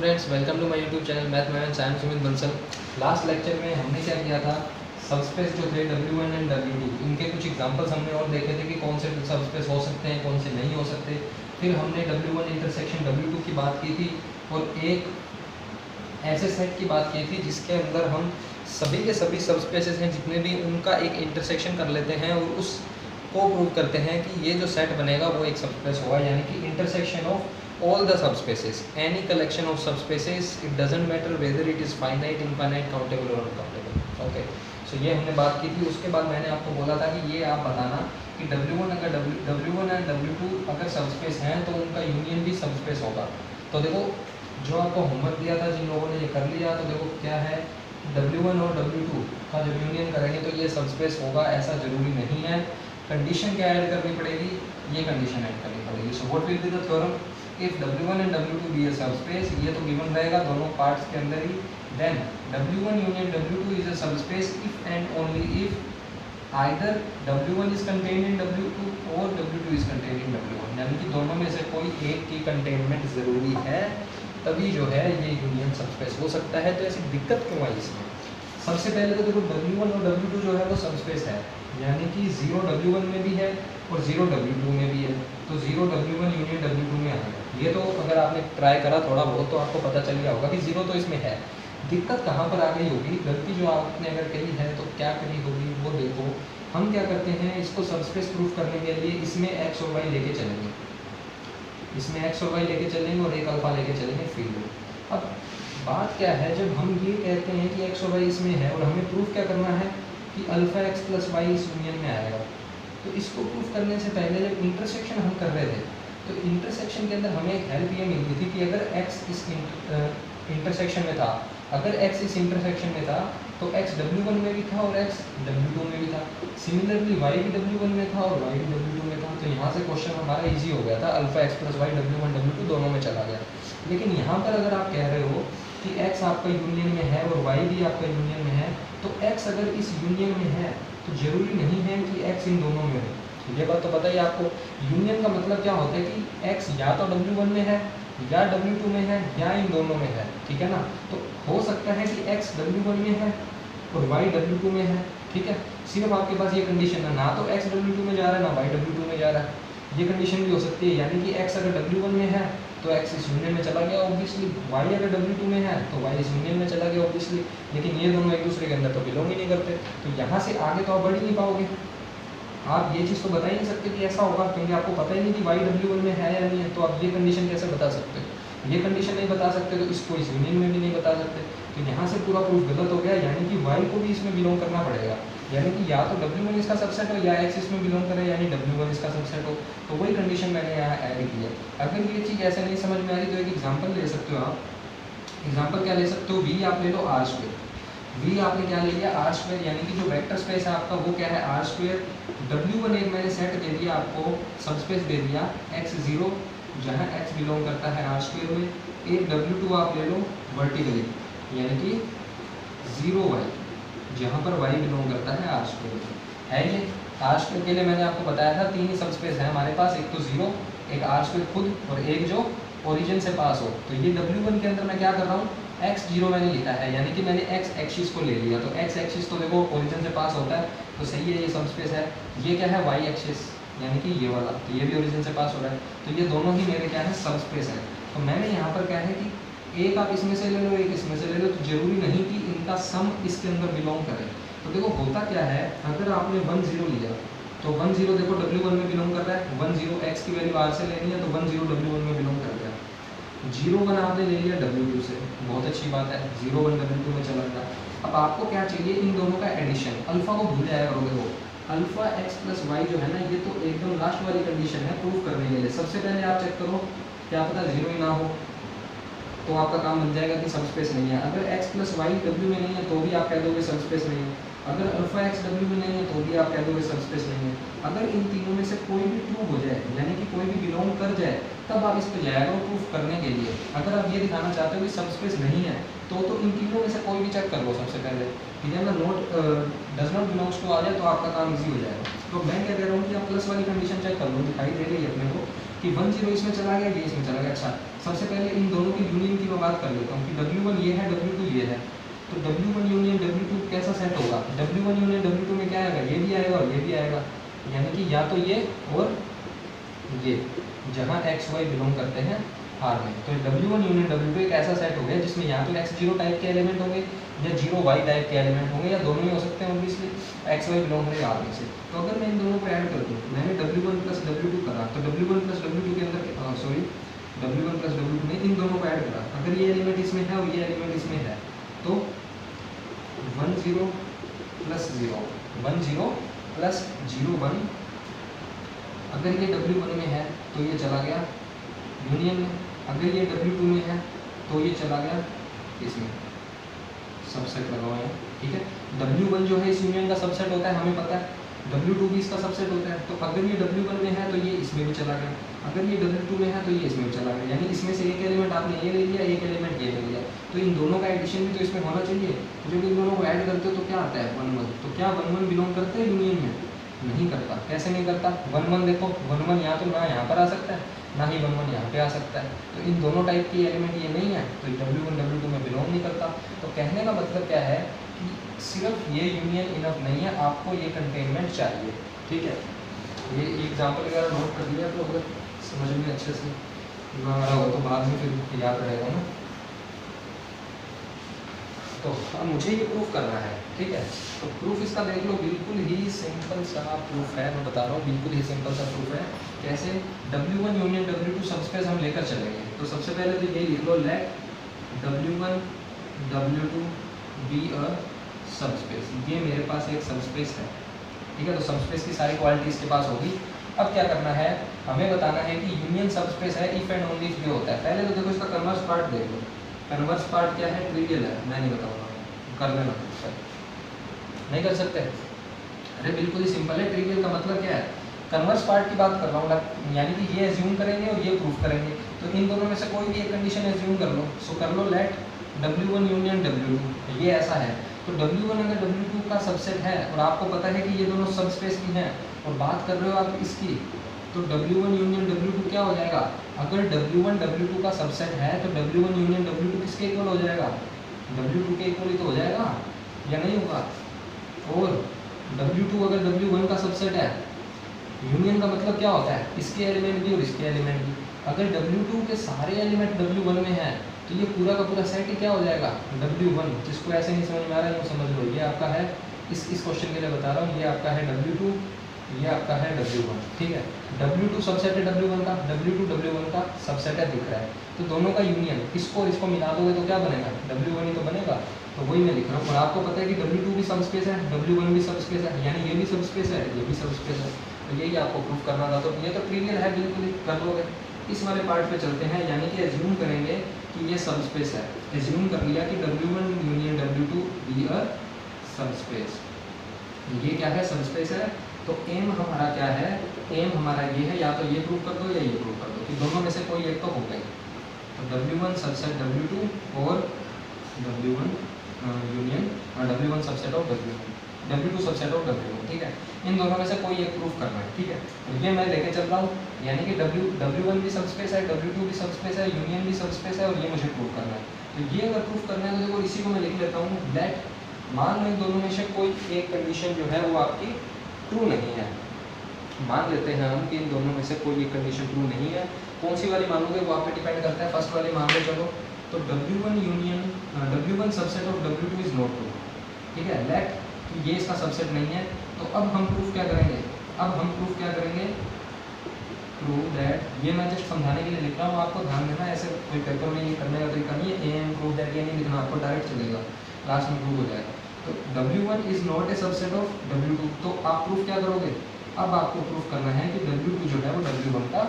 Students, welcome to my YouTube channel math man. I am Sumit Bansal. Last lecture में हमने क्या किया था, सबस्पेस जो थे W1 एंड W2 इनके कुछ एग्जांपल्स हमने और देखे थे कि कौन से सबस्पेस हो सकते हैं, कौन से नहीं हो सकते। फिर हमने W1 इंटरसेक्शन W2 की बात की थी और एक ऐसे सेट की बात की थी जिसके अंदर हम सभी के सभी सबस्पेसेस हैं जितने भी, उनका एक इंटरसेक्शन कर लेते हैं और उसको प्रूव करते हैं कि ये जो सेट बनेगा वो एक सबस्पेस होगा, यानी कि intersection of all the subspaces, any collection of subspaces, it doesn't matter whether it is finite, infinite, countable or uncountable. Okay, so ये हमने बात की थी। उसके बाद मैंने आपको बोला था कि ये आप बताना कि W1 अगर W1 एंड W2 अगर सबस्पेस हैं तो उनका यूनियन भी सबस्पेस होगा। तो देखो, जो आपको होमवर्क दिया था, जिन लोगों ने ये कर लिया, तो देखो क्या है, W1 और W2 का जब यूनियन करेंगे तो ये सबस्पेस होगा, ऐसा ज़रूरी नहीं है। कंडीशन क्या ऐड करनी पड़ेगी, ये कंडीशन ऐड करनी पड़ेगी। So what will be the theorem, if W1 and W2 be a subspace, ये तो गिवन रहेगा दोनों पार्ट्स के अंदर ही, then W1 union W2 is a subspace if and only if either W1 is contained in W2 और W2 is contained in W1, यानी कि दोनों में से कोई एक की कंटेनमेंट ज़रूरी है, तभी जो है ये यूनियन सबस्पेस हो सकता है। तो ऐसी दिक्कत क्यों आई इसमें? सबसे पहले तो देखो, W1 और W2 जो है वो सबस्पेस है, यानी कि 0 W1 में भी है और 0 W2 में भी है, तो 0 W1 यूनियन W2 में आएगा। ये तो अगर आपने ट्राई करा थोड़ा बहुत तो आपको पता चल गया होगा कि 0 तो इसमें है। दिक्कत कहाँ पर आ गई होगी, गलती जो आपने अगर कही है तो क्या करी होगी वो देखो। हम क्या करते हैं, इसको सबस्पेस प्रूफ करने के लिए इसमें x और y लेके चलेंगे, इसमें x और y लेके चलेंगे और एक अल्फा लेके चलेंगे फील्ड। अब बात क्या है, जब हम ये कहते हैं कि x और y इसमें है और हमें प्रूफ क्या करना है कि अल्फा x प्लस वाई इस यूनियन में आएगा, तो इसको प्रूफ करने से पहले जब इंटरसेक्शन हम कर रहे थे तो इंटरसेक्शन के अंदर हमें एक हेल्प ये मिलती थी कि अगर x इस इंटरसेक्शन में था, अगर x इस इंटरसेक्शन में था तो x W1 में भी था और x W2 में भी था। सिमिलरली y भी W1 में था और y भी W2 में था। तो यहाँ से क्वेश्चन हमारा इजी हो गया था, alpha x plus Y W1 W2 दोनों में चला गया। लेकिन यहाँ पर अगर आप कह रहे हो कि x आपका यूनियन में है और y भी आपका यूनियन में है, तो x अगर इस यूनियन में है तो जरूरी नहीं है कि x इन दोनों में हो। ये बात तो पता ही आपको। यूनियन का मतलब क्या होता है कि x या तो W1 में है या W2 में है या इन दोनों में है, ठीक है ना। तो हो सकता है कि x W1 में है और y W2 में है, ठीक है। सिर्फ आपके पास ये कंडीशन है, ना तो x W2 में जा रहा है ना y W2 में जा रहा है, ये कंडीशन भी हो सकती है। यानी कि x अगर W1 में है तो x इस यूनियन में चला गया ऑब्वियसली, y अगर W2 में है तो y इस यूनियन में चला गया ऑब्वियसली। लेकिन ये दोनों एक दूसरे के अंदर तो बिलोंग ही नहीं करते, तो यहाँ से आगे तो आप बढ़ ही नहीं पाओगे। आप ये चीज़ तो बता ही नहीं सकते कि ऐसा होगा, क्योंकि आपको पता ही नहीं कि y W1 में है या नहीं है। तो आप ये कंडीशन कैसे बता सकते हो? ये कंडीशन नहीं बता सकते तो इसको इस यूनियन में भी नहीं बता सकते। तो यहाँ से पूरा प्रूफ गलत हो गया, यानी कि y को भी इसमें बिलोंग करना पड़ेगा, यानी कि या तो W1 इसका सबसेट हो या x इसमें बिलोंग करे, यानी W1 इसका सबसेट हो। तो वही कंडीशन मैंने यहाँ ऐड की है। अगर ये चीज़ ऐसे नहीं समझ में आ रही तो एक एग्जाम्पल ले सकते हो आप। एग्जाम्पल क्या ले सकते हो, V आप ले लो R²। V आपने क्या ले लिया R², यानी कि जो वेक्टर स्पेस है आपका वो क्या है R²। W1 एक मैंने सेट दे दिया आपको, सबस्पेस दे दिया x0 जहाँ x बिलोंग करता है R² में। एक W2 आप ले लो वर्टिकली, यानी कि 0y जहाँ पर y बिलोंग करता है R² में। है ये R² के लिए मैंने आपको बताया था तीन ही सबस्पेस है हमारे पास, एक तो 0, एक R² खुद और एक जो ओरिजिन से पास हो। तो ये W1 के अंदर मैं क्या कर रहा हूँ, x0 मैंने लिखा है, यानी कि मैंने x एक्सिस को ले लिया। तो x एक्सिस तो देखो ओरिजिन से पास होता है तो सही है, ये सबस्पेस है। ये क्या है, y एक्सिस, यानी कि ये वाला, तो ये भी ओरिजिन से पास हो रहा है। तो ये दोनों ही मेरे क्या है, सबस्पेस है। तो मैंने यहाँ पर क्या है कि एक आप इसमें से ले लो, एक इसमें से ले लो, तो जरूरी नहीं कि इनका सम इसके अंदर बिलोंग करे। तो देखो होता क्या है, अगर आपने 1 0 लिया तो 1 0 देखो W1 में बिलोंग कर रहा है, 1 0 x की वैल्यू R से लेनी है तो 1 0 W1 में बिलोंग कर गया। 0 1 आपने ले लिया W2 से, बहुत अच्छी बात है, 0 1 W2 में चला गया। अब आपको क्या चाहिए, इन दोनों का एडिशन। अल्फा को भूल जाया करोगे, वो अल्फा x प्लस वाई जो है ना, ये तो एकदम लास्ट वाली कंडीशन है प्रूफ करने के लिए। सबसे पहले आप चेक करो, क्या पता 0 ही ना हो, तो आपका काम बन जाएगा कि सबस्पेस नहीं है। अगर x प्लस वाई W में नहीं है तो भी आप कह दोगे सबस्पेस नहीं है। अगर अल्फा x W में नहीं है तो भी आप कह दोगे सबस्पेस नहीं है। अगर इन तीनों में से कोई भी ट्रू हो जाए, यानी कि कोई भी बिलोंग कर जाए, तब आप इस पर जाएगा प्रूफ करने के लिए। अगर आप ये दिखाना चाहते हो कि सबस्पेस नहीं है तो इन तीनों में से कोई भी चेक कर लो सबसे पहले, ठीक है ना। Note does not belongs to आ जाए तो आपका काम इजी हो जाएगा। तो मैं क्या कह रहा हूँ कि आप प्लस वाली कंडीशन चेक कर लो, दिखाई दे रही है अपने को। कि 1 0 इसमें चला गया, ये इसमें चला गया। अच्छा, सबसे पहले इन दोनों की यूनियन की मैं बात कर लेता हूँ कि W1 ये है, W2 ये है, तो W1 यूनियन W2 कैसा सेट होगा? W1 यूनियन W2 में क्या आएगा? ये भी आएगा और ये भी आएगा, यानी कि या तो ये और ये, जहाँ एक्स वाई बिलोंग करते हैं आर में। तो W1 यूनियन W2 एक ऐसा सेट हो गया जिसमें या तो x0 टाइप के एलिमेंट होंगे या 0y टाइप के एलिमेंट होंगे, या दोनों ही हो सकते हैं ऑब्वियसली, एक्स वाई बिलोंग करेगा आर में से। तो अगर मैं इन दोनों को ऐड कर दूँ, मैंने W1 प्लस W2 करा, तो W1 प्लस W2 के अंदर W1 प्लस W2 में इन दोनों को ऐड करा, अगर ये एलिमेंट इसमें है और ये एलिमेंट इसमें है, तो 1 0 प्लस 0 1 0 प्लस 0 1, अगर ये W1 में है तो ये चला गया यूनियन में, अगर ये W2 में है तो ये चला गया इसमें, सबसेट लगा हुआ है, ठीक है। W1 जो है इस यूनियन का सबसेट होता है, हमें पता है, W2 भी इसका सबसेट होता है, तो अगर ये W1 में है तो ये इसमें भी चला गया, अगर ये W2 में है तो ये इसमें भी चला गया, यानी इसमें से एक एलिमेंट आपने ये ले लिया, एक एलिमेंट ये ले लिया, तो इन दोनों का एडिशन भी तो इसमें होना चाहिए। तो जब इन दोनों को ऐड करते हो तो क्या आता है? 1 1। तो क्या 1 1 बिलोंग करते हैं यूनियन में? नहीं करता। कैसे नहीं करता? 1 1 देखो, 1 1 या तो ना यहाँ पर आ सकता है, ना ही 1 1 यहाँ पे आ सकता है, तो इन दोनों टाइप की एलिमेंट ये नहीं है, तो W1 W2 में बिलोंग नहीं करता। तो कहने का मतलब क्या है कि सिर्फ ये यूनियन इनफ नहीं है, आपको ये कंटेनमेंट चाहिए, ठीक है। ये एग्जाम्पल वगैरह नोट कर लिया तो अगर समझ में अच्छे से ना आ रहा हो तो बाद में फिर याद रहेगा ना। तो अब मुझे ये प्रूफ करना है, ठीक है। तो प्रूफ इसका देख लो, बिल्कुल ही सिंपल सा प्रूफ है, मैं बता रहा हूँ, बिल्कुल ही सिंपल सा प्रूफ है। कैसे? W1 यूनियन W2 सबस्पेस हम लेकर चलेंगे। तो सबसे पहले तो ये लिख लो, let W1 W2 be a subspace. ये मेरे पास एक सबस्पेस है, ठीक है। तो सबस्पेस की सारी क्वालिटी इसके पास होगी। अब क्या करना है, हमें बताना है कि यूनियन सबस्पेस है इफ एंड ओनली इफ ये होता है। पहले तो देखो इसका कन्वर्स पार्ट देख लो, कन्वर्स पार्ट क्या है? ट्रिवियल है, मैं नहीं बताऊंगा, कर लेना, नहीं कर सकते? अरे बिल्कुल ही सिंपल है। ट्रिवियल का मतलब क्या है? कन्वर्स पार्ट की बात कर रहा हूँ, यानी कि ये एज्यूम करेंगे और ये प्रूफ करेंगे, तो इन दोनों में से कोई भी एक कंडीशन एज्यूम कर लो। सो कर लो लेट W1 यूनियन W2, ये ऐसा है। तो W1 अगर W2 का सबसेट है और आपको पता है कि ये दोनों सबस्पेस की हैं और बात कर रहे हो आप इसकी, तो W1 यूनियन W2 क्या हो जाएगा? अगर W1 W2 का सबसेट है तो W1 यूनियन W2 किसके इक्वल हो जाएगा? W2 के इक्वल ही तो हो जाएगा, या नहीं होगा? और W2 अगर W1 का सबसेट है, यूनियन का मतलब क्या होता है? इसके एलिमेंट भी और इसके एलिमेंट भी। अगर W2 के सारे एलिमेंट W1 में है तो ये पूरा का पूरा सेट ही क्या हो जाएगा? W1। जिसको ऐसे नहीं समझ में आ रहा है वो समझ लो, ये आपका है, इस क्वेश्चन के लिए बता रहा हूँ, ये आपका है W2, ये आपका है W1, ठीक है। W2 सबसेट है W1 का, W2 W1 का सबसेट है, दिख रहा है। तो दोनों का यूनियन, इसको और इसको मिला दोगे तो क्या बनेगा? W1 ही तो बनेगा। तो वही मैं लिख रहा हूँ। और आपको पता है कि W2 भी सबस्पेस है, W1 भी सबस्पेस है, यानी ये भी सबस्पेस है, ये भी सबस्पेस है। तो यही आपको प्रूफ करना था। तो ये तो ट्रिवियल है, बिल्कुल ही कर लोगे। इस वाले पार्ट पे चलते हैं, यानी कि एज्यूम करेंगे कि ये सबस्पेस है। एज्यूम कर लिया कि W1 union W2 be a subspace. ये क्या है? सबस्पेस है। तो एम हमारा क्या है? एम हमारा ये है, या तो ये प्रूव कर दो या ये प्रूव कर दो कि दोनों में से कोई एक तो हो गई। तो W1 सबसेट W2 और W1 union W1 subset of W2 subset of W1, ठीक है। इन दोनों में से कोई एक प्रूफ करना है, ठीक है। तो ये मैं लेके चल रहा हूँ, यानी कि W1 भी सबस्पेस है, W2 भी सबस्पेस है, यूनियन भी सबस्पेस है, और ये मुझे प्रूफ करना है। तो ये अगर प्रूफ करना है तो देखो इसी को मैं लिख लेता हूँ, लेट मान लो इन दोनों में से कोई एक कंडीशन जो है वो आपकी ट्रू नहीं है। मान लेते हैं हम कि इन दोनों में से कोई एक कंडीशन ट्रू नहीं है। कौन सी वाली मानोगे वो आप पे डिपेंड करता है। फर्स्ट वाली मान लो चलो, तो W1 union W1 subset of W2 is not true, ठीक है। लेट ये इसका सबसेट नहीं है, तो अब हम प्रूफ क्या करेंगे? अब हम प्रूफ क्या करेंगे? प्रूव दैट, ये मैं जस्ट समझाने के लिए लिख रहा हूँ, आपको ध्यान देना, ऐसे कोई पेपर में ये करने का तरीका नहीं है। एम प्रूव दैट ये नहीं लिखना, आपको डायरेक्ट चलेगा, लास्ट में प्रूव हो जाएगा। तो W1 is not a subset of W2, तो आप प्रूफ क्या करोगे? अब आपको प्रूफ करना है कि W2 जो है वो W1 का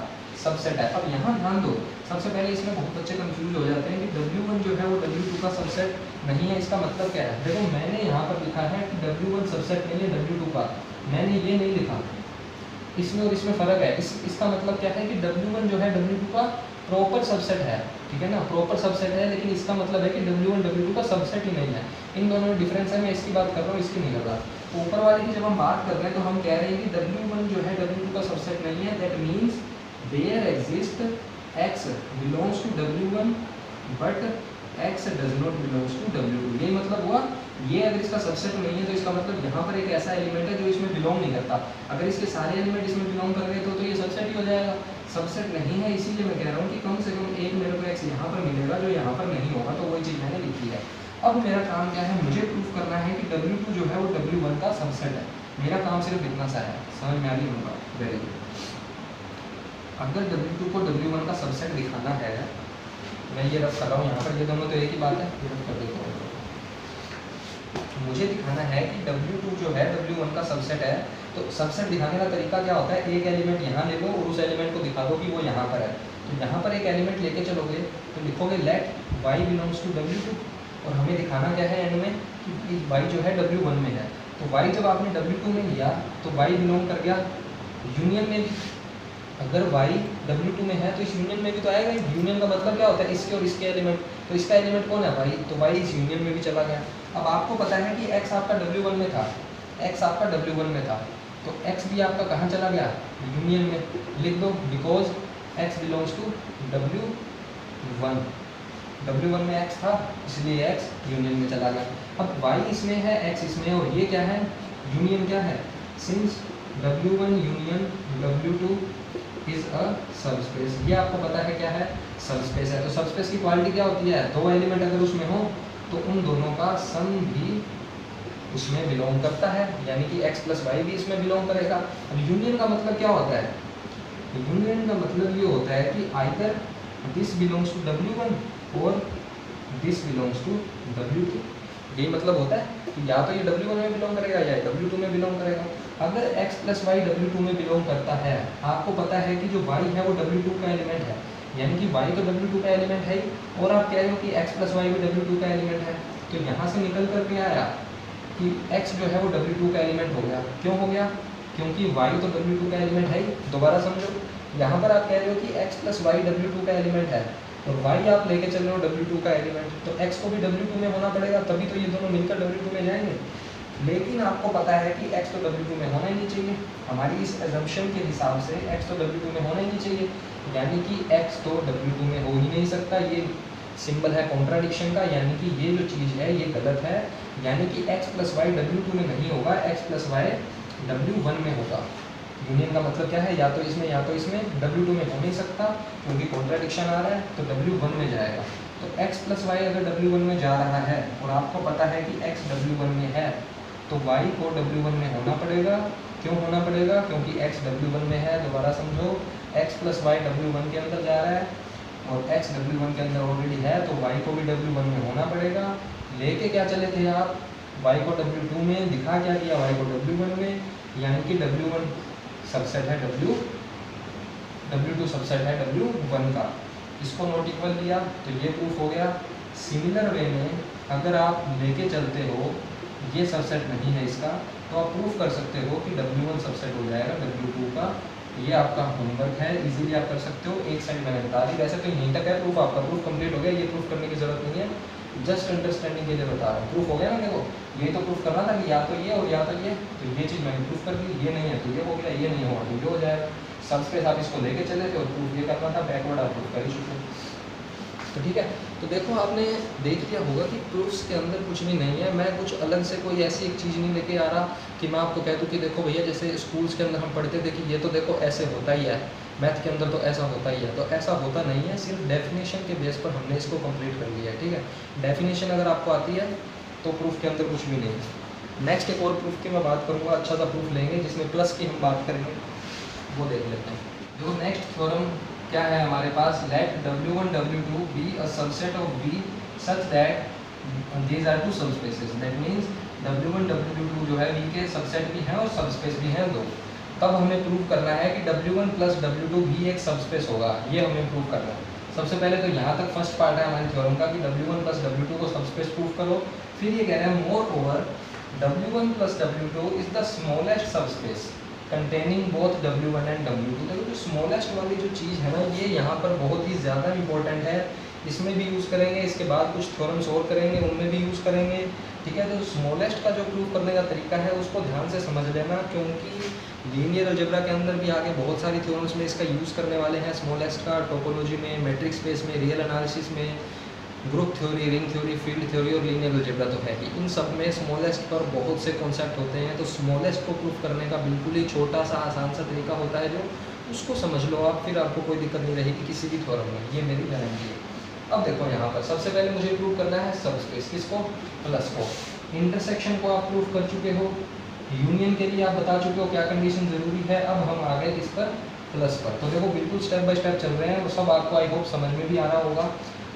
सबसेट है। अब यहाँ ध्यान दो, सबसे पहले इसमें बहुत बच्चे कंफ्यूज हो जाते हैं कि W1 जो है वो W2 का सबसेट नहीं है। इसका मतलब क्या है? देखो मैंने यहाँ पर लिखा है कि W1 सबसेट नहीं है W2 का, मैंने ये नहीं लिखा, इसमें और इसमें फ़र्क है। इसका मतलब क्या है कि W1 जो है W2 का प्रॉपर सबसेट है, ठीक है ना, प्रॉपर सबसेट है, लेकिन इसका मतलब है कि W1 W2 का सबसेट ही नहीं है। इन दोनों में डिफरेंस है, मैं इसकी बात कर रहा हूँ, इसकी नहीं कर रहा। ऊपर वाले की जब हम बात कर रहे हैं तो हम कह रहे हैं कि W1 जो है W2 का सबसेट नहीं है, that means there exist x belongs to W1 but x does not belongs to W2। ये मतलब हुआ, ये अगर इसका सबसेट नहीं है तो इसका मतलब यहाँ पर एक ऐसा एलिमेंट है जो इसमें बिलोंग नहीं करता। अगर इसके सारे एलिमेंट इसमें बिलोंग कर रहे हैं तो ये सबसेट ही हो जाएगा। सबसेट नहीं है, इसीलिए मैं कह रहा हूँ कि कम से कम एक मेरे को x यहाँ पर मिलेगा जो यहाँ पर नहीं होगा, तो वही चीज़ मैंने लिखी है। अब मेरा काम क्या है, मुझे प्रूफ करना है कि W2 जो है वो W1 का सबसेट है। मेरा काम सिर्फ इतना सा है, समझ में आ रही होगा? Very good. अगर W2 को W1 का सबसेट दिखाना है, मैं ये रफ कर रहा हूँ यहाँ पर, ये दोनों तो एक ही बात है, ये रफ कर देता हूँ। मुझे दिखाना है कि W2 जो है W1 का सबसेट है, तो सबसेट दिखाने का तरीका क्या होता है, एक एलिमेंट यहाँ ले लो और उस एलिमेंट को दिखा दो कि वो यहाँ पर है। तो यहाँ पर एक एलिमेंट लेके चलोगे तो लिखोगे late y belongs to W2, और हमें दिखाना क्या है एंड में कि y जो है W1 में है। तो y जब आपने W2 में लिया तो y बिलोंग कर गया यूनियन में भी। अगर y W2 में है तो इस यूनियन में भी तो आएगा। यूनियन का मतलब क्या होता है, इसके और इसके एलिमेंट, तो इसका एलिमेंट कौन है y, तो y इस यूनियन में भी चला गया। अब आपको पता है कि x आपका W1 में था, x आपका W1 में था, तो x भी आपका कहाँ चला गया, यूनियन में। लिख दो because x belongs to W1, W1 में x था इसलिए x यूनियन में चला गया। अब y इसमें है, x इसमें है, और ये क्या है, यूनियन क्या है, since W1 union W2 is a subspace. ये आपको पता है क्या है, सबस्पेस है। तो सबस्पेस की क्वालिटी क्या होती है, दो एलिमेंट अगर उसमें हो तो उन दोनों का सम भी उसमें बिलोंग करता है, यानी कि x प्लस वाई भी इसमें बिलोंग करेगा। अब यूनियन का मतलब क्या होता है, यूनियन का मतलब ये होता है कि either this belongs to W1 और दिस बिलोंग्स टू W2। यही मतलब होता है कि या तो ये W1 में बिलोंग करेगा या W2 में बिलोंग करेगा। अगर x प्लस वाई W2 में बिलोंग करता है, आपको पता है कि जो y है वो W2 का एलिमेंट है, यानी कि y तो W2 का एलिमेंट है ही, और आप कह रहे हो कि x प्लस वाई भी W2 का एलिमेंट है। तो यहाँ से निकल कर के आया कि x जो है वो W2 का एलिमेंट हो गया। क्यों हो गया, क्योंकि y तो W2 का एलिमेंट है ही। दोबारा समझो, यहाँ पर आप कह रहे हो कि x प्लस वाई W2 का एलिमेंट है, और y आप लेके चल रहे हो W2 का एलिमेंट, तो x को भी W2 में होना पड़ेगा, तभी तो ये दोनों मिलकर W2 में जाएंगे। लेकिन आपको पता है कि x तो W2 में होना ही नहीं चाहिए। हमारी इस एजम्पशन के हिसाब से x तो W2 में होना ही नहीं चाहिए, यानी कि x तो W2 में हो ही नहीं सकता। ये सिंबल है कॉन्ट्राडिक्शन का, यानी कि ये जो चीज़ है ये गलत है, यानी कि x प्लस वाई W2 में नहीं होगा, x प्लस वाई W1 में होगा। यूनियन का मतलब क्या है, या तो इसमें W2 में हो नहीं सकता क्योंकि कॉन्ट्राडिक्शन आ रहा है, तो W1 में जाएगा। तो x प्लस वाई अगर W1 में जा रहा है और आपको पता है कि x W1 में है, तो y को W1 में होना पड़ेगा। क्यों होना पड़ेगा, क्योंकि x W1 में है। दोबारा समझो, x प्लस वाई W1 के अंदर जा रहा है और x W1 के अंदर ऑलरेडी है, तो y को भी W1 में होना पड़ेगा। लेके क्या चले थे आप, y को W2 में, दिखा क्या दिया, y को W1 में, यानी कि W1 सबसेट है W2 सबसेट है W1 का। इसको नॉट इक्वल लिया तो ये प्रूफ हो गया। सिमिलर वे में अगर आप लेके चलते हो ये सबसेट नहीं है इसका, तो आप प्रूफ कर सकते हो कि W1 सबसेट हो जाएगा W2 का। ये आपका होमवर्क है, इजीली आप कर सकते हो। एक साइड मैंने बता दी, वैसे तो यहीं तक है प्रूफ, आपका प्रूफ कंप्लीट हो गया। ये प्रूफ करने की जरूरत नहीं है, जस्ट अंडरस्टैंडिंग के लिए बता रहा हूँ। प्रूफ हो गया ना, देखो ये तो प्रूफ करना था कि या तो ये और या तो ये, तो ये चीज़ मैंने प्रूफ कर दी। ये नहीं है तो ये हो गया, ये नहीं होगा तो ये हो जाएगा। सबस्पेस आप इसको लेके चले थे और प्रूफ ये करना था, बैकवर्ड आप प्रूफ कर ही चुके। तो ठीक है, तो देखो आपने देख लिया होगा कि प्रूफ्स के अंदर कुछ भी नहीं है। मैं कुछ अलग से कोई ऐसी एक चीज़ नहीं लेके आ रहा कि मैं आपको कह दूँ कि देखो भैया जैसे स्कूल्स के अंदर हम पढ़ते थे कि ये तो देखो ऐसे होता ही है, मैथ के अंदर तो ऐसा होता ही है, तो ऐसा होता नहीं है। सिर्फ डेफिनेशन के बेस पर हमने इसको कंप्लीट कर लिया है, ठीक है। डेफिनेशन अगर आपको आती है तो प्रूफ के अंदर कुछ भी नहीं है। नेक्स्ट एक और प्रूफ की मैं बात करूँगा, अच्छा सा प्रूफ लेंगे जिसमें प्लस की हम बात करेंगे, वो देख लेते हैं। देखो नेक्स्ट थ्योरम क्या है हमारे पास, let W1 W2 be a subset of B such that these are two subspaces. That means W1 W2 जो है B के सबसेट भी हैं और सबस्पेस भी हैं दो। तब हमें प्रूव करना है कि W1 प्लस W2 भी एक सबस्पेस होगा, ये हमें प्रूव करना है। सबसे पहले तो यहाँ तक फर्स्ट पार्ट है हमारे थ्योरम का कि W1 प्लस W2 को सबस्पेस प्रूव करो। फिर ये कह रहे हैं more over W1 plus W2 is the smallest subspace containing both W1 and W2। तो जो स्मॉलेस्ट वाली जो चीज़ है ना, ये यहाँ पर बहुत ही ज़्यादा इंपॉर्टेंट है। इसमें भी यूज़ करेंगे, इसके बाद कुछ थ्योरम्स और करेंगे उनमें भी यूज़ करेंगे। ठीक है। तो स्मॉलेस्ट का जो प्रूफ करने का तरीका है उसको ध्यान से समझ लेना, क्योंकि लीनियर अलजेब्रा के अंदर भी आगे बहुत सारी थ्योरम्स में इसका यूज़ करने वाले हैं स्मॉलेस्ट का, टोपोलॉजी में, मैट्रिक्स स्पेस में, रियल एनालिसिस में, group theory, ring theory, field theory और लीनियर अलजेब्रा तो है ही। इन सब में स्मॉलेस्ट पर बहुत से कॉन्सेप्ट होते हैं। तो स्मॉलेस्ट को प्रूफ करने का बिल्कुल ही छोटा सा आसान सा तरीका होता है, जो उसको समझ लो आप, फिर आपको कोई दिक्कत नहीं रहेगी किसी भी थ्योरम में, ये मेरी गारंटी है। अब देखो यहाँ पर सबसे पहले मुझे प्रूव करना है सबस्पेस, किसको? प्लस को। इंटरसेक्शन को आप प्रूव कर चुके हो, यूनियन के लिए आप बता चुके हो क्या कंडीशन ज़रूरी है। अब हम आ गए किस पर? प्लस पर। तो देखो बिल्कुल स्टेप बाय स्टेप चल रहे हैं, वो सब आपको आई होप समझ में भी आ रहा होगा।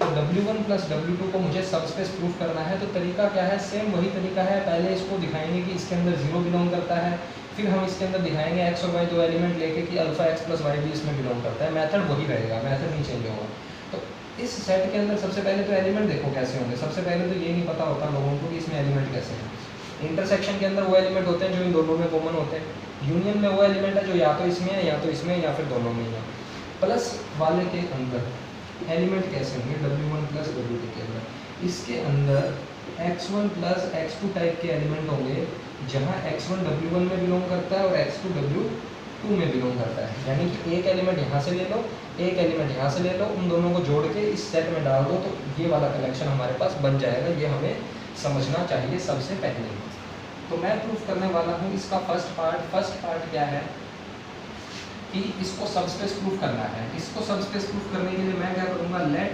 तो W1 प्लस W2 को मुझे सबस्पेस प्रूफ करना है। तो तरीका क्या है? सेम वही तरीका है। पहले इसको दिखाएंगे कि इसके अंदर 0 बिलोंग करता है, फिर हम इसके अंदर दिखाएंगे x और y दो एलिमेंट लेके कि अल्फा x प्लस वाई भी इसमें बिलोंग करता है। मेथड वही रहेगा, मेथड नहीं चेंज होगा। तो इस सेट के अंदर सबसे पहले तो एलिमेंट देखो कैसे होंगे। सबसे पहले तो ये नहीं पता होता लोगों को कि इसमें एलिमेंट कैसे हैं। इंटरसेक्शन के अंदर वो एलिमेंट होते हैं जो इन दोनों में कॉमन होते हैं। यूनियन में वो एलिमेंट है जो या तो इसमें है या तो इसमें या फिर दोनों में ही है। प्लस वाले के अंदर एलिमेंट कैसे होंगे? W1 प्लस W2 के अंदर, इसके अंदर x1 प्लस x2 टाइप के एलिमेंट होंगे, जहाँ x1 W1 में बिलोंग करता है और x2 W2 में बिलोंग करता है। यानी कि एक एलिमेंट यहाँ से ले लो, एक एलिमेंट यहाँ से ले लो, उन दोनों को जोड़ के इस सेट में डाल दो, तो ये वाला कलेक्शन हमारे पास बन जाएगा। ये हमें समझना चाहिए सबसे पहले। तो मैं प्रूफ करने वाला हूँ इसका फर्स्ट पार्ट क्या है कि इसको सबस्पेस प्रूफ करना है। इसको सबस्पेस प्रूफ करने के लिए मैं क्या करूँगा? Let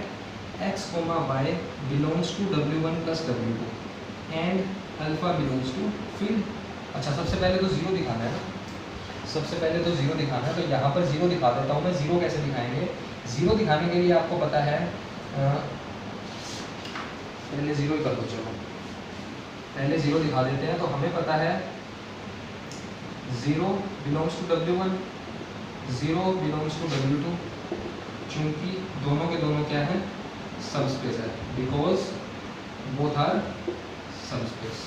x, y belongs to W1 plus W2 and alpha belongs to field. अच्छा, सबसे पहले तो 0 दिखाना है ना, सबसे पहले तो 0 दिखाना है। तो यहाँ पर 0 दिखा देता हूँ मैं। 0 कैसे दिखाएंगे? 0 दिखाने के लिए आपको पता है, पहले 0 ही कर दो, चलो पहले 0 दिखा देते हैं। तो हमें पता है 0 belongs to W1, 0 belongs to W2, चूंकि दोनों के दोनों क्या है? सबस्पेस है, because both are subspace.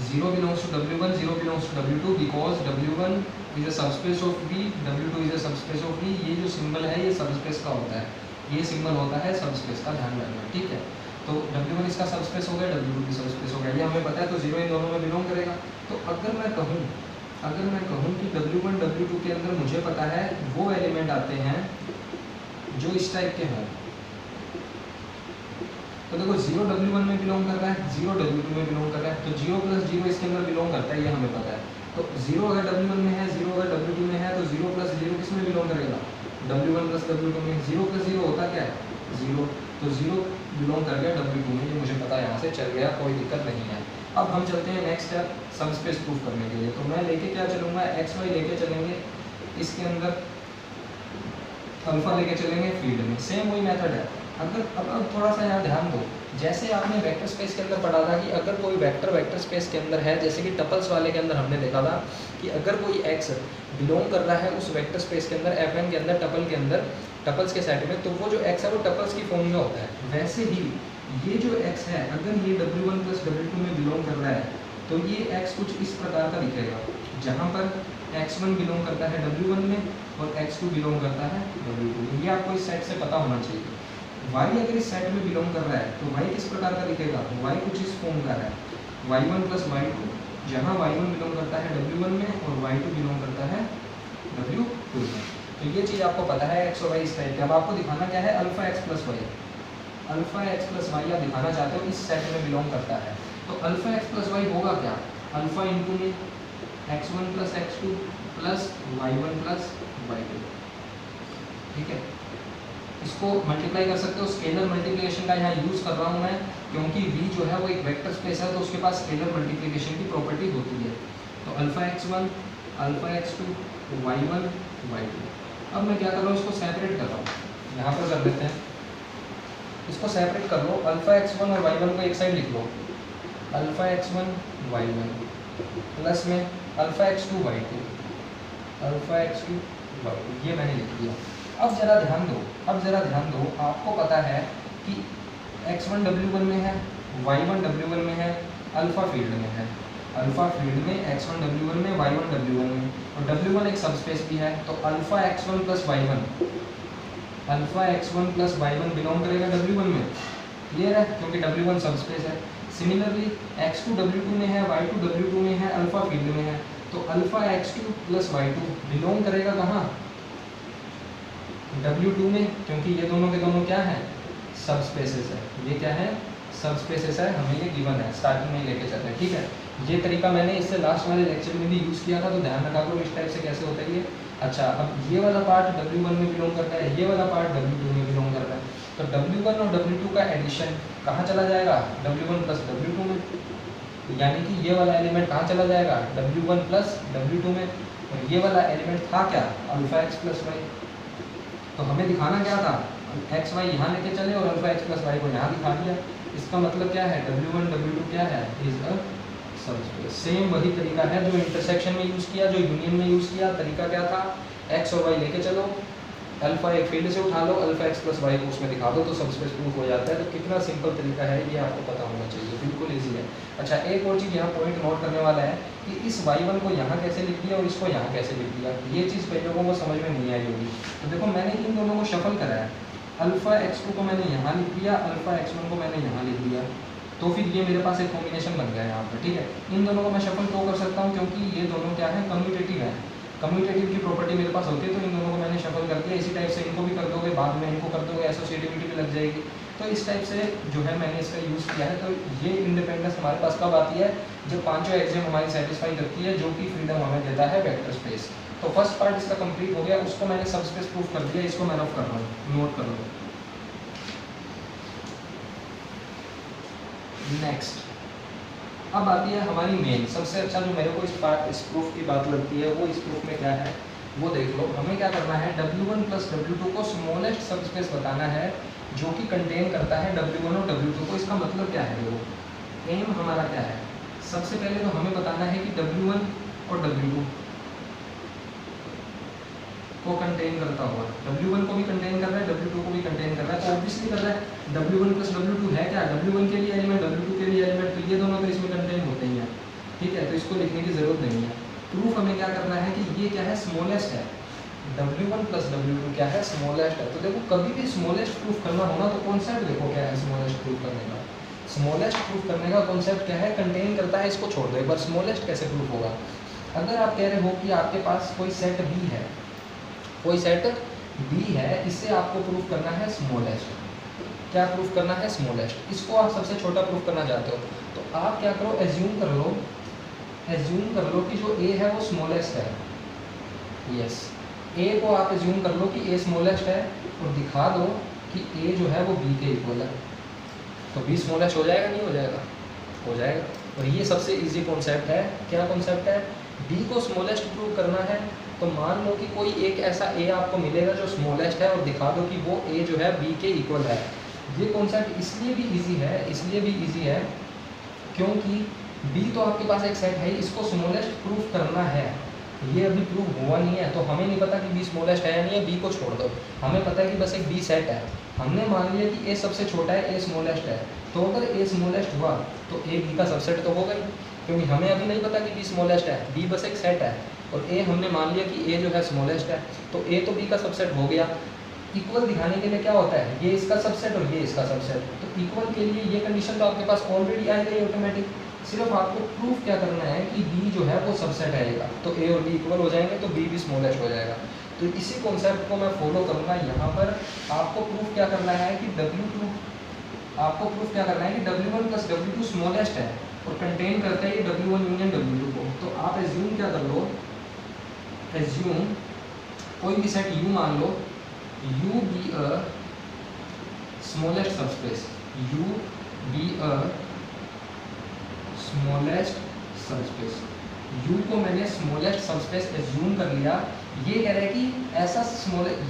0 belongs to W1, 0 belongs to W2 because W1 is a subspace of V, W2 is a subspace of V। ये जो सिंबल है ये सबस्पेस का होता है, ये सिंबल होता है सबस्पेस का, ध्यान रखना, ठीक है। तो W1 इसका सबस्पेस हो गया, W2 भी सबस्पेस हो गया, ये हमें पता है। तो 0 इन दोनों में बिलोंग करेगा। तो अगर मैं कहूँ कि W1 W2 के अंदर मुझे पता है वो एलिमेंट आते हैं जो इस टाइप के हों, तो देखो 0 W1 में बिलोंग कर रहा है, 0 W2 में बिलोंग कर रहा है, तो 0 प्लस 0 इसके अंदर बिलोंग करता है, ये हमें पता है। तो 0 अगर W1 में है, 0 अगर W2 में है, तो 0 प्लस 0 किस में बिलोंग करेगा? W1 प्लस W2 में। 0 प्लस 0 होता क्या है? 0। तो 0 बिलोंग कर गया W2 में, ये मुझे पता यहाँ से चल गया, कोई दिक्कत नहीं है। अब हम चलते हैं नेक्स्ट स्टेप सबस्पेस प्रूफ करने के लिए। तो मैं लेके क्या चलूँगा? x y लेके चलेंगे, इसके अंदर अल्फा लेके चलेंगे फील्ड में। सेम वही मेथड है। अब थोड़ा सा यहाँ ध्यान दो, जैसे आपने वेक्टर स्पेस के अंदर पढ़ा था कि अगर कोई वेक्टर स्पेस के अंदर है, जैसे कि टपल्स वाले के अंदर हमने देखा था कि अगर कोई x बिलोंग कर रहा है उस वेक्टर स्पेस के अंदर, Fn के अंदर, टपल के अंदर, टपल्स के सेट में, तो वो जो x है वो टपल्स की फॉर्म में होता है। वैसे ही ये जो x है, अगर ये W1 प्लस W2 में बिलोंग कर रहा है, तो ये x कुछ इस प्रकार का दिखेगा, जहाँ पर x1 बिलोंग करता है W1 में और x2 बिलोंग करता है W2 में। ये आपको इस सेट से पता होना चाहिए। y अगर इस सेट में बिलोंग कर रहा है तो y किस प्रकार का दिखेगा? y कुछ इस फॉर्म का है, y1 प्लस y2, जहाँ y1 बिलोंग करता है W1 में और y2 बिलोंग करता है W2 में। तो ये चीज़ आपको पता है, x और y इस टाइप के। अब आपको दिखाना क्या है? Alpha x plus y. Alpha x plus y आप दिखाना चाहते हो इस सेट में बिलोंग करता है। तो अल्फा x प्लस वाई होगा क्या? अल्फा इंटू में x1 plus x2 plus y1 plus y2, ठीक है। इसको मल्टीप्लाई कर सकते हो, स्केलर मल्टीप्लिकेशन का यहाँ यूज़ कर रहा हूँ मैं, क्योंकि V जो है वो एक वेक्टर स्पेस है, तो उसके पास स्केलर मल्टीप्लिकेशन की प्रॉपर्टी होती है। तो alpha x1, alpha x2, y1, y2। अब मैं क्या कर रहा हूँ? इसको सेपरेट कर रहा हूँ, यहाँ पर कर देते हैं, इसको सेपरेट कर लो। अल्फा x1 और y1 को एक साइड लिख लो, अल्फा x1 y1 प्लस में alpha x2 y2, alpha x2 y2, ये मैंने लिख दिया। अब जरा ध्यान दो, आपको पता है कि x1 W1 में है, y1 W1 में है, अल्फा फील्ड में है, अल्फा फील्ड में x1 W1 में, y1 W1 में, और W1 एक सबस्पेस भी है। तो alpha x1 plus y1, alpha x1 plus y1 belong करेगा W1 में, क्लियर है, क्योंकि W1 सबस्पेस है। सिमिलरली x2 W2 में है, y2 W2 में है, अल्फा फील्ड में है, तो alpha x2 plus y2 belong करेगा कहाँ, W2 में, क्योंकि ये दोनों के दोनों क्या है, सबस्पेसेस है। ये क्या है, सबस्पेसेस है, हमें ये गिवन है, स्टार्टिंग में लेके चल रहे हैं, ठीक है। ये तरीका मैंने इससे लास्ट वाले लेक्चर में भी यूज़ किया था, तो ध्यान रखा करो इस टाइप से कैसे होता है ये। अच्छा, अब ये वाला पार्ट W1 में बिलोंग करता है, ये वाला पार्ट W2 में बिलोंग करता है, तो W1 और W2 का एडिशन कहाँ चला जाएगा, W1 प्लस W2 में, यानी कि ये वाला एलिमेंट कहाँ चला जाएगा, W1 प्लस W2 में, और ये वाला एलिमेंट था क्या, अल्फा एक्स प्लस वाई। तो हमें दिखाना क्या था, एक्स वाई यहाँ लेके चले और अल्फा एक्स प्लस वाई को यहाँ दिखा दिया। इसका मतलब क्या है, W1 W2 क्या है, इज अ सबस्पेस। सेम वही तरीका है जो इंटरसेक्शन में यूज़ किया, जो यूनियन में यूज़ किया। तरीका क्या था, एक्स और वाई लेके चलो, अल्फा एक फील्ड से उठा लो, अल्फा एक्स प्लस वाई को उसमें दिखा दो, तो सबस्पेस प्रूफ हो जाता है। तो कितना सिंपल तरीका है ये आपको पता होना चाहिए, बिल्कुल ईजी है। अच्छा, एक और चीज़ यहाँ पॉइंट नोट करने वाला है कि इस y1 को यहाँ कैसे लिख दिया और इसको यहाँ कैसे लिख दिया, ये चीज़ कई लोगों को समझ में नहीं आई होगी। तो देखो, मैंने इन दोनों को शफल करा है, अल्फा x2 को मैंने यहाँ लिख दिया, अल्फा x1 को मैंने यहाँ लिख दिया, तो फिर ये मेरे पास एक कॉम्बिनेशन बन गया यहाँ पर, ठीक है। इन दोनों को मैं शफल तो कर सकता हूँ क्योंकि ये दोनों क्या है, कम्यूटेटिव है, कम्यूटेटिव की प्रॉपर्टी मेरे पास होती है, तो इन दोनों को मैंने शफल कर दिया। इसी टाइप से इनको भी कर दोगे, बाद में इनको कर दोगे, एसोसिएटिविटी भी लग जाएगी। तो इस टाइप से जो है मैंने इसका यूज़ किया है। तो ये इंडिपेंडेंस हमारे पास कब आती है, जब पांचों एक्सियम हमारी सेटिस्फाई करती है, जो कि फ्रीडम हमें देता है वेक्टर स्पेस। तो फर्स्ट पार्ट इसका कंप्लीट हो गया, उसको मैंने सबस्पेस प्रूफ कर दिया, इसको मैं रफ कर रहा हूँ, नोट कर लो। नेक्स्ट, अब आती है हमारी मेन, सबसे अच्छा जो मेरे को इस प्रूफ की बात लगती है, वो इस प्रूफ में क्या है वो देख लो। हमें क्या करना है, W1 प्लस W2 को स्मॉलेस्ट सबस्पेस बताना है जो कि कंटेन करता है W1 और W2 को। इसका मतलब क्या है, देखो एम हमारा क्या है, सबसे पहले तो हमें बताना है कि W1 और W2 को कंटेन करता हुआ, W1 को भी कंटेन कर रहा है, W2 को भी कंटेन कर रहा है, तो ऑब्वियसली कर रहा है। W1 प्लस W2 है क्या, W1 के लिए एलिमेंट, W2 के लिए एलिमेंट, तो ये दोनों तो इसमें कंटेन होते ही हैं, ठीक है। तो इसको लिखने की जरूरत नहीं है। प्रूफ हमें क्या करना है कि ये क्या है, स्मॉलेस्ट है, W1 प्लस W2 क्या है, स्मॉलेस्ट है। तो देखो, कभी भी स्मॉलेस्ट प्रूफ करना हो ना, तो कॉन्सेप्ट देखो क्या है स्मॉलेस्ट प्रूफ करने का। स्मॉलेस्ट प्रूफ करने का कॉन्सेप्ट क्या है, कंटेन करता है, इसको छोड़ दो एक बार। स्मॉलेस्ट कैसे प्रूफ होगा, अगर आप कह रहे हो कि आपके पास कोई सेट B है, कोई सेट B है, इससे आपको प्रूफ करना है स्मॉलेस्ट। क्या प्रूफ करना है, स्मॉलेस्ट। इसको आप सबसे छोटा प्रूफ करना चाहते हो, तो आप क्या करो, एज्यूम कर लो कि जो A है वो स्मॉलेस्ट है। यस, A को आप एज्यूम कर लो कि A स्मॉलेस्ट है, और दिखा दो कि A जो है वो B के इक्वल है, तो B स्मॉलेस्ट हो जाएगा, नहीं हो जाएगा, हो जाएगा। और ये सबसे इजी कॉन्सेप्ट है। क्या कॉन्सेप्ट है, B को स्मॉलेस्ट प्रूव करना है, तो मान लो कि कोई एक ऐसा A आपको मिलेगा जो स्मॉलेस्ट है, और दिखा दो कि वो A जो है B के इक्वल है। ये कॉन्सेप्ट इसलिए भी इजी है क्योंकि B तो आपके पास एक सेट है, इसको स्मॉलेस्ट प्रूफ करना है, ये अभी प्रूफ हुआ नहीं है, तो हमें नहीं पता कि B स्मॉलेस्ट है या नहीं है, B को छोड़ दो। हमें पता है कि बस एक B सेट है, हमने मान लिया कि A सबसे छोटा है, A स्मॉलेस्ट है, तो अगर A स्मॉलेस्ट हुआ तो A B का सबसेट तो होगा ही, क्योंकि हमें अभी नहीं पता कि B स्मॉलेस्ट है, B बस एक सेट है, और A हमने मान लिया कि A जो है स्मॉलेस्ट है, तो A तो B का सबसेट हो गया। इक्वल दिखाने के लिए क्या होता है, ये इसका सबसेट और ये इसका सबसेट, तो इक्वल के लिए ये कंडीशन तो आपके पास ऑलरेडी आ गई ऑटोमेटिक। सिर्फ आपको प्रूफ क्या करना है कि B जो है वो सबसेट आएगा, तो A और B इक्वल हो जाएंगे, तो B भी स्मॉलेस्ट हो जाएगा। तो इसी कॉन्सेप्ट को मैं फॉलो करूँगा यहाँ पर। आपको प्रूफ क्या करना है कि W1 प्लस W2 स्मॉलेस्ट है और कंटेन करता है ये W1 यूनियन W2 को। तो आप एज्यूम क्या कर लो, एज्यूम कोई भी सेट U मान लो, U be a smallest subspace, U be a smallest subspace। U को मैंने स्मॉलेस्ट सबस्पेस एज्यूम कर लिया। ये कह रहा है कि ऐसा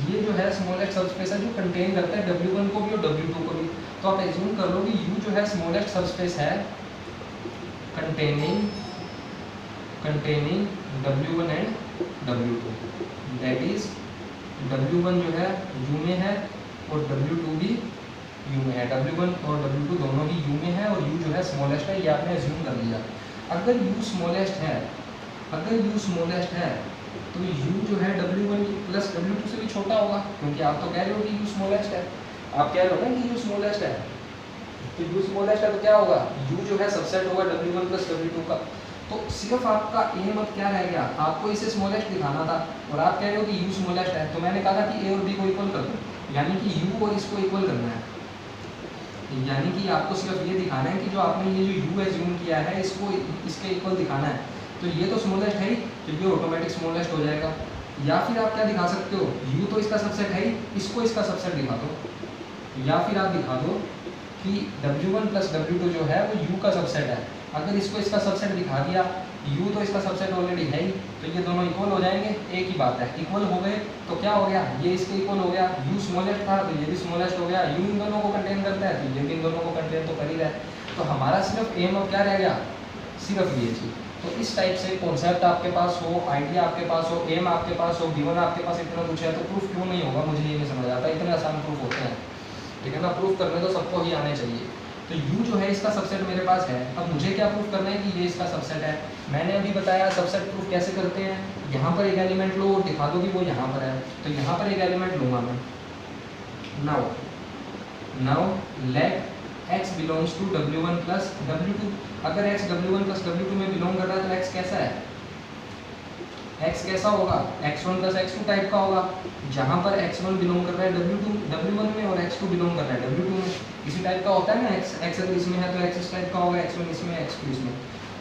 ये जो है स्मॉलेस्ट सबस्पेस है जो कंटेन करता है W1 को भी और W2 को भी। तो आप एज्यूम कर लो कि U जो है स्मॉलेस्ट सबस्पेस है containing W1 and W2, that is W1 जो है U में है और W2 भी U में है। W1 और W2 दोनों ही U में है और U जो है स्मॉलेस्ट है, ये आपने एज्यूम कर लिया। अगर U स्मॉलेस्ट है तो U जो है W1 प्लस W2 से भी छोटा होगा, क्योंकि आप तो कह रहे हो कि U स्मॉलेस्ट है, आप कह रहे हो ना कि U स्मॉलेस्ट है, तो यू स्मॉलेस्ट है तो क्या होगा, यू जो है सबसेट होगा W1 प्लस W2 का। तो सिर्फ आपका एम अब क्या रह गया, आपको इसे स्मॉलेस्ट दिखाना था और आप कह रहे हो कि यू स्मॉलेस्ट है, तो मैंने कहा था कि ए और बी को इक्वल कर दो, यानी कि यू और इसको इक्वल करना है। यानी कि आपको सिर्फ ये दिखाना है कि जो आपने ये जो यू एज्यूम किया है इसको इसके इक्वल दिखाना है। तो ये तो स्मॉलेस्ट है ही, तो ये ऑटोमेटिक स्मॉलेस्ट हो जाएगा। या फिर आप क्या दिखा सकते हो, यू तो इसका सबसेट है ही, इसको इसका सबसेट दिखा दो। या फिर आप दिखा दो कि W1 प्लस W2 जो है वो U का सबसेट है। अगर इसको इसका सबसेट दिखा दिया, U तो इसका सबसेट ऑलरेडी है ही, तो ये दोनों इक्वल हो जाएंगे, एक ही बात है। इक्वल हो गए तो क्या हो गया, ये इसके इक्वल हो गया, U स्मॉलेस्ट था तो ये भी स्मॉलेस्ट हो गया, U इन दोनों को कंटेन करता है तो ये भी इन दोनों को कंटेन तो कर ही रहा है। तो हमारा सिर्फ एम अब क्या रह गया, सिर्फ ये चीज़। तो इस टाइप से कॉन्सेप्ट आपके पास हो, आइडिया आपके पास हो, एम आपके पास हो, गिवन आपके पास इतना कुछ है, तो प्रूफ क्यों नहीं होगा, मुझे ये नहीं समझ आता। इतने आसान प्रूफ होते हैं, ठीक है ना, प्रूफ करने तो सबको ही आने चाहिए। तो U जो है इसका सबसेट मेरे पास है, अब मुझे क्या प्रूफ करना है कि ये इसका सबसेट है। मैंने अभी बताया सबसेट प्रूफ कैसे करते हैं, यहाँ पर एक एलिमेंट लो और दिखा दो कि वो यहाँ पर है। तो यहाँ पर एक एलिमेंट लूँगा मैं, now let x belongs to W1 plus W2। अगर x W1 प्लस W2 में बिलोंग कर रहा है तो x कैसा है, x कैसा होगा, x1 प्लस x2 टाइप का होगा, जहाँ पर x1 बिलोंग कर रहा है W1 में और x2 बिलोंग कर रहा है W2 में। इसी टाइप का होता है ना, x अगर इसमें है तो x इस टाइप का होगा, x1 इसमें x2 इसमें।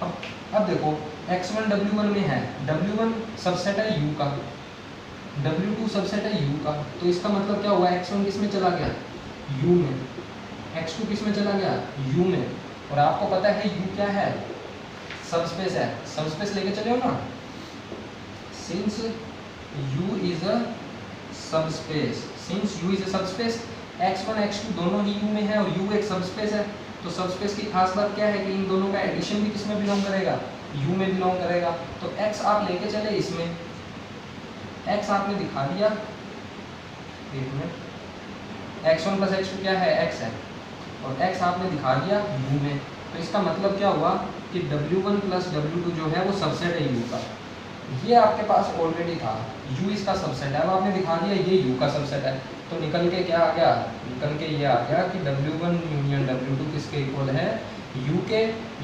अब देखो x1 W1 में है, W1 सबसेट है U का, W2 सबसेट है U का, तो इसका मतलब क्या हुआ, x1 किस में चला गया, U में, x2 किस में चला गया, U में। और आपको पता है U क्या है, सबस्पेस है, सबस्पेस लेके चले हो ना, since U is a subspace, since U is a subspace, x1 x2 दोनों ही U में है और U एक सबस्पेस है। तो सबस्पेस की खास बात क्या है कि इन दोनों का एडिशन भी किस में बिलोंग करेगा, U में बिलोंग करेगा। तो x आप लेके चले इसमें, x आपने दिखा दिया, एक मिनट, x1 प्लस x2 क्या है, x है, और x आपने दिखा दिया U में। तो इसका मतलब क्या हुआ कि W1 प्लस W2 जो है वो सबसेट है U का। ये आपके पास ऑलरेडी था, U इसका सबसेट है, अब आपने दिखा दिया ये U का सबसेट है। तो निकल के क्या आ गया, निकल के ये आ गया कि W1 यूनियन W2 किसके इक्वल है, U के।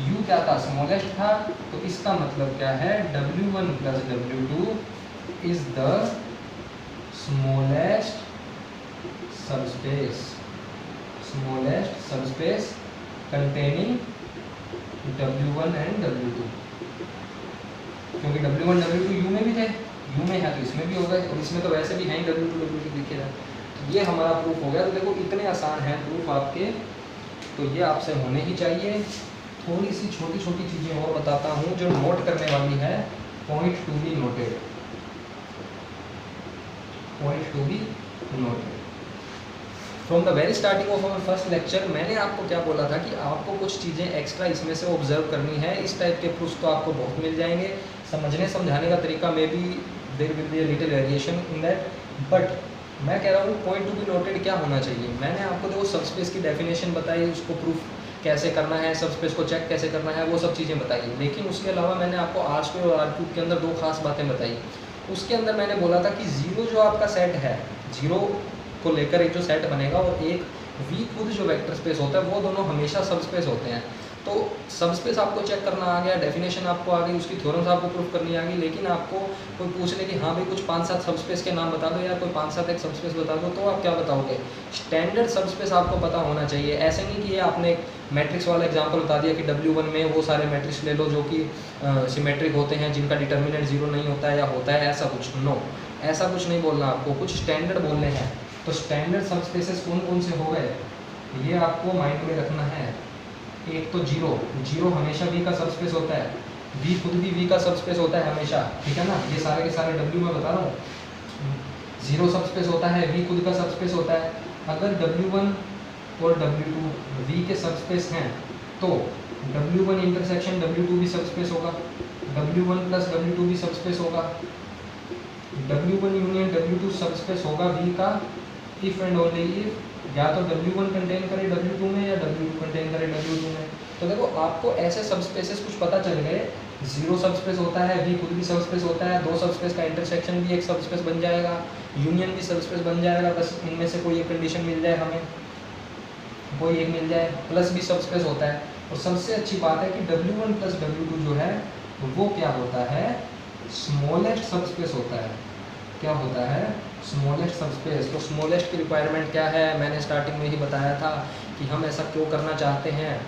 U क्या था, स्मॉलेस्ट था, तो इसका मतलब क्या है, W1 plus W2 is the smallest subspace, smallest subspace containing W1 and W2। क्योंकि W1 W2 U में भी थे, U में है तो इसमें भी होगा, और इसमें तो वैसे भी है ही W2 W2 दिखे रहा। तो ये हमारा प्रूफ हो गया। तो देखो इतने आसान हैं प्रूफ आपके, तो ये आपसे होने ही चाहिए। थोड़ी सी छोटी छोटी चीज़ें और बताता हूँ जो नोट करने वाली है, point to be noted, point to be noted. From the very starting of our first lecture मैंने आपको क्या बोला था कि आपको कुछ चीज़ें एक्स्ट्रा इसमें से ऑब्जर्व करनी है। इस टाइप के प्रूफ तो आपको बहुत मिल जाएंगे, समझने समझाने का तरीका में भी there will be a little variation in that, but मैं कह रहा हूँ पॉइंट टू बी नोटेड क्या होना चाहिए। मैंने आपको देखो सबस्पेस की डेफिनेशन बताई, उसको प्रूफ कैसे करना है, सबस्पेस को चेक कैसे करना है, वो सब चीज़ें बताई। लेकिन उसके अलावा मैंने आपको R2 और R3 के अंदर दो खास बातें बताई। उसके अंदर मैंने बोला था कि जीरो जो आपका सेट है, जीरो को लेकर एक जो सेट बनेगा, और एक V खुद जो वेक्टर स्पेस होता है, वो दोनों हमेशा सबस्पेस होते हैं। तो सबस्पेस आपको चेक करना आ गया, डेफिनेशन आपको आ गई, उसकी थ्योरम्स आपको प्रूफ करनी आ गई। लेकिन आपको कोई पूछ ले कि हाँ भाई कुछ 5-7 सबस्पेस के नाम बता दो, या कोई 5-7 एक सबस्पेस बता दो, तो आप क्या बताओगे। स्टैंडर्ड सबस्पेस आपको पता होना चाहिए। ऐसे नहीं कि ये आपने मैट्रिक्स वाला एग्जांपल बता दिया कि W1 में वो सारे मैट्रिक्स ले लो जो कि सिमेट्रिक होते हैं, जिनका डिटर्मिनेंट 0 नहीं होता है या होता है, ऐसा कुछ नो, ऐसा कुछ नहीं बोलना आपको, कुछ स्टैंडर्ड बोलने हैं। तो स्टैंडर्ड सबस्पेसेस कौन कौन से हो गए, ये आपको माइंड में रखना है। एक तो जीरो हमेशा V का सबस्पेस होता है, V खुद भी V का सबस्पेस होता है हमेशा, ठीक है ना। ये सारे के सारे W में बता रहा हूँ, जीरो सबस्पेस होता है, V खुद का सबस्पेस होता है। अगर W1 और W2 V के सबस्पेस हैं तो W1 इंटरसेक्शन W2 भी सबस्पेस होगा, W1 प्लस W2 भी सबस्पेस होगा, W1 यूनियन W2 सबस्पेस होगा V का इफ़ एंड ओनली इफ या तो W1 कंटेन करे W2 में या W2 कंटेन करे W2 में। तो देखो आपको ऐसे सबस्पेसेस कुछ पता चल गए, जीरो सबस्पेस होता है, V खुद भी सबस्पेस होता है, दो सबस्पेस का इंटरसेक्शन भी एक सबस्पेस बन जाएगा, यूनियन भी सबस्पेस बन जाएगा, बस इनमें से कोई एक कंडीशन मिल जाए हमें। कोई एक मिल जाए, प्लस भी सब स्पेस होता है। और सबसे अच्छी बात है कि W1 प्लस W2 जो है वो क्या होता है, स्मॉलेस्ट सब स्पेस होता है। क्या होता है, स्मॉलेस्ट सब स्पेस। तो स्मॉलेस्ट की रिक्वायरमेंट क्या है, मैंने स्टार्टिंग में ही बताया था कि हम ऐसा क्यों करना चाहते हैं।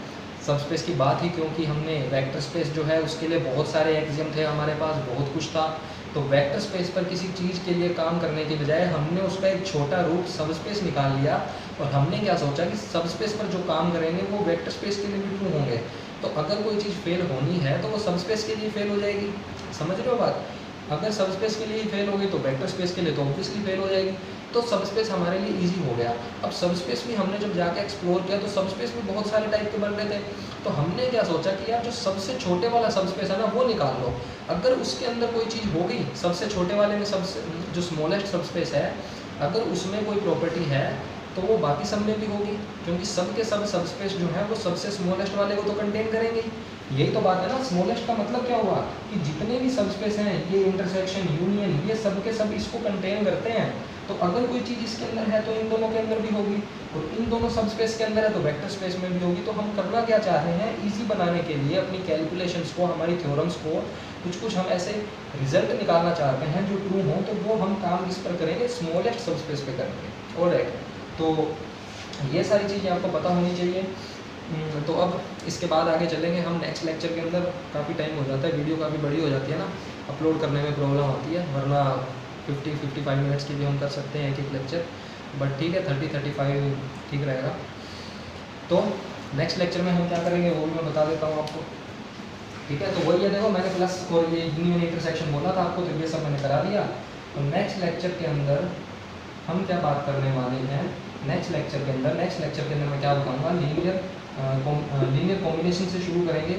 सब स्पेस की बात ही क्योंकि हमने वेक्टर स्पेस जो है उसके लिए बहुत सारे एक्सियम थे हमारे पास, बहुत कुछ था। तो वेक्टर स्पेस पर किसी चीज़ के लिए काम करने के बजाय हमने उसका एक छोटा रूप सब स्पेस निकाल लिया और हमने क्या सोचा कि सब स्पेस पर जो काम करेंगे वो वेक्टर स्पेस के लिए भी ट्रू होंगे। तो अगर कोई चीज़ फेल होनी है तो वो सब स्पेस के लिए फेल हो जाएगी। समझ रहे हो बात? अगर सब स्पेस के लिए फेल हो गई तो वेक्टर स्पेस के लिए तो ऑब्वियसली फेल हो जाएगी। तो सब स्पेस हमारे लिए इजी हो गया। अब सब स्पेस भी हमने जब जाके एक्सप्लोर किया तो सब स्पेस भी बहुत सारे टाइप के बन रहे थे। तो हमने क्या सोचा कि यार जो सबसे छोटे वाला सब स्पेस है ना वो निकाल लो। अगर उसके अंदर कोई चीज़ हो गई, सबसे छोटे वाले में सबसे जो स्मॉलेस्ट सब स्पेस है, अगर उसमें कोई प्रॉपर्टी है तो वो बाकी सब में भी होगी, क्योंकि सब के सब स्पेस जो है वो सबसे स्मॉलेस्ट वाले को तो कंटेन करेंगे। यही तो बात है ना। स्मॉलेस्ट का मतलब क्या हुआ कि जितने भी सब स्पेस हैं, ये इंटरसेक्शन, यूनियन, ये सब के सब इसको कंटेन करते हैं। तो अगर कोई चीज़ इसके अंदर है तो इन दोनों के अंदर भी होगी, और इन दोनों सब स्पेस के अंदर है तो वेक्टर स्पेस में भी होगी। तो हम करना क्या चाह रहे हैं, इजी बनाने के लिए अपनी कैलकुलेशंस को, हमारी थ्योरम्स को, कुछ हम ऐसे रिजल्ट निकालना चाहते हैं जो ट्रू हों। तो वो हम काम किस पर करेंगे, स्मॉलेस्ट सब स्पेस पे करेंगे। ऑलराइट, तो ये सारी चीज़ें आपको पता होनी चाहिए। तो अब इसके बाद आगे चलेंगे हम नेक्स्ट लेक्चर के अंदर। काफ़ी टाइम हो जाता है, वीडियो काफ़ी बड़ी हो जाती है ना, अपलोड करने में प्रॉब्लम आती है, वरना 50-55 मिनट्स की भी हम कर सकते हैं एक एक लेक्चर, बट ठीक है 30-35 ठीक रहेगा। तो नेक्स्ट लेक्चर में हम क्या करेंगे वो भी मैं बता देता हूँ आपको, ठीक है। तो वही है, देखो मैंने प्लस और ये यूनियन इंटरसेक्शन बोला था आपको, तो ये सब मैंने करा दिया। तो नेक्स्ट लेक्चर के अंदर हम क्या बात करने वाले हैं, नेक्स्ट लेक्चर के अंदर मैं क्या बताऊँगा, लीनियर कॉम्बिनेशन से शुरू करेंगे।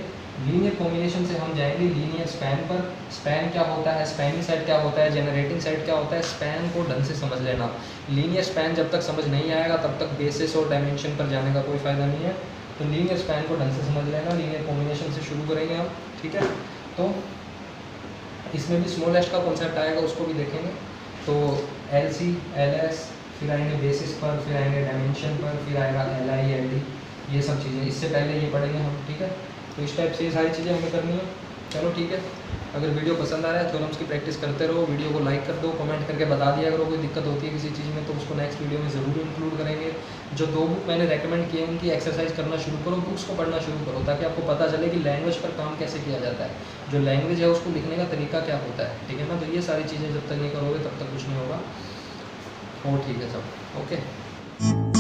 लीनियर कॉम्बिनेशन से हम जाएंगे लीनियर स्पैन पर। स्पैन क्या होता है, स्पैनिंग सेट क्या होता है, जनरेटिंग सेट क्या होता है, स्पैन को ढंग से समझ लेना। लीनियर स्पैन जब तक समझ नहीं आएगा तब तक बेसिस और डायमेंशन पर जाने का कोई फ़ायदा नहीं है। तो लीनियर स्पैन को ढंग से समझ लेना, लीनियर कॉम्बिनेशन से शुरू करेंगे हम, ठीक है। तो इसमें भी स्मॉलेस्ट का कॉन्सेप्ट आएगा, उसको भी देखेंगे। तो LC, LS, फिर आएंगे बेसिस पर, फिर आएंगे डायमेंशन पर, फिर आएगा LI, LD, ये सब चीज़ें इससे पहले ये पढ़ेंगे हम, ठीक है। तो इस टाइप से ये सारी चीज़ें हमें करनी है। चलो ठीक है, अगर वीडियो पसंद आ रहा है थ्योरम्स की प्रैक्टिस करते रहो, वीडियो को लाइक कर दो, कमेंट करके बता दिया अगर कोई दिक्कत होती है किसी चीज़ में तो उसको नेक्स्ट वीडियो में ज़रूर इंक्लूड करेंगे। जो 2 बुक मैंने रेकमेंड किए उनकी एक्सरसाइज करना शुरू करो, बुक्स को पढ़ना शुरू करो, ताकि आपको पता चले कि लैंग्वेज पर काम कैसे किया जाता है, जो लैंग्वेज है उसको लिखने का तरीका क्या होता है, ठीक है ना। तो ये सारी चीज़ें जब तक नहीं करोगे तब तक कुछ नहीं होगा। और ठीक है सब, ओके।